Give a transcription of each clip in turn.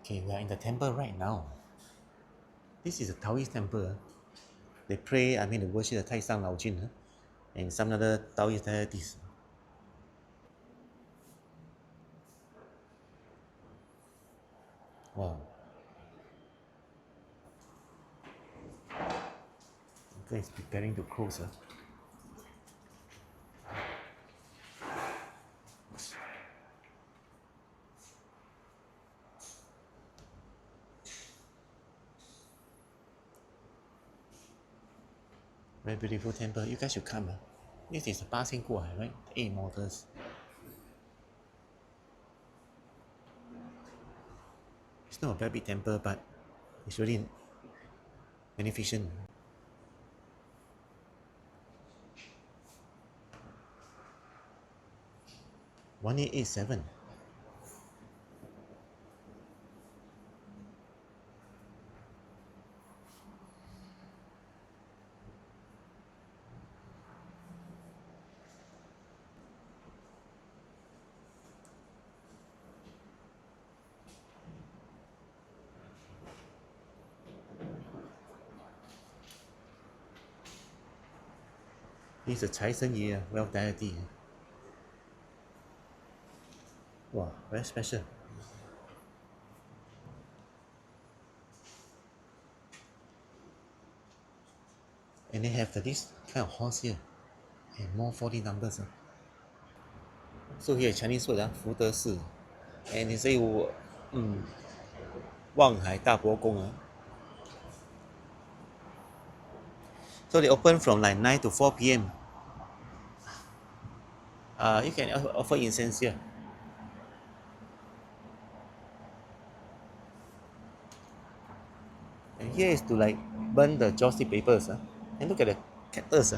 Okay, we are in the temple right now. This is a Taoist temple. They pray, they worship the Tai Sang Lao Jun and some other Taoist deities. Wow. Okay, it's preparing to close. Very beautiful temple. You guys should come. This is 八仙过海, right? 8 models. It's not a very big temple, but it's really magnificent. $1887. This is a 财神爷, wealth deity. Wow, very special. And they have this kind of horse here and more 40 numbers. So here Chinese word, 福德寺. And they say 望海大伯宫. So they open from like 9 to 4 p.m. You can offer incense here. And here is to like burn the joss stick papers. And look at the cactus.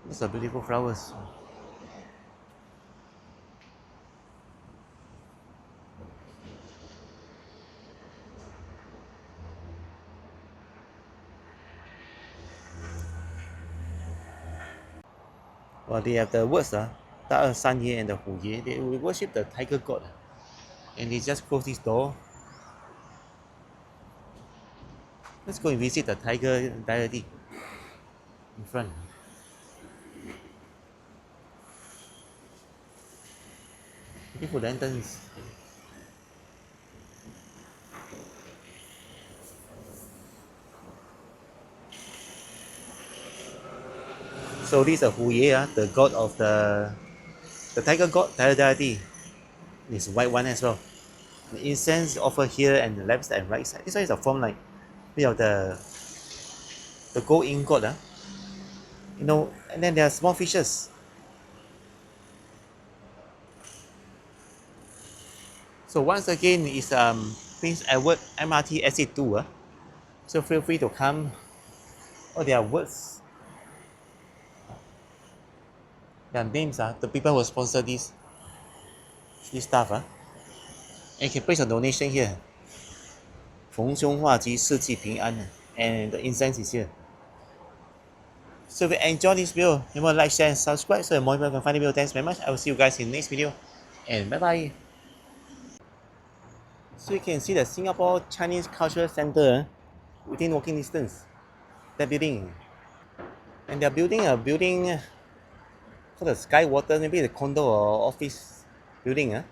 These are beautiful flowers. Well, they have the words, 大二三爷 and the 虎爷. They worship the tiger god. And they just close this door. Let's go and visit the tiger deity in front. Beautiful lanterns. So this is a Huye, the god of the tiger god, tiger deity. This white one as well. The incense offered here and the left side and right side. This one is a form like of the gold ingot. And then there are small fishes. So once again is Prince Edward MRT exit 2. So feel free to come. Oh, there are words. Their names, the people who sponsor this stuff. And you can place a donation here. 逢凶化吉，四季平安. And the incense is here. So if you enjoy this video, remember to like, share, and subscribe so more people can find the video. Thanks very much. I will see you guys in the next video. And bye bye. So you can see the Singapore Chinese Cultural Center within walking distance. That building. And they're building a building called the Sky Water, maybe the condo or office building.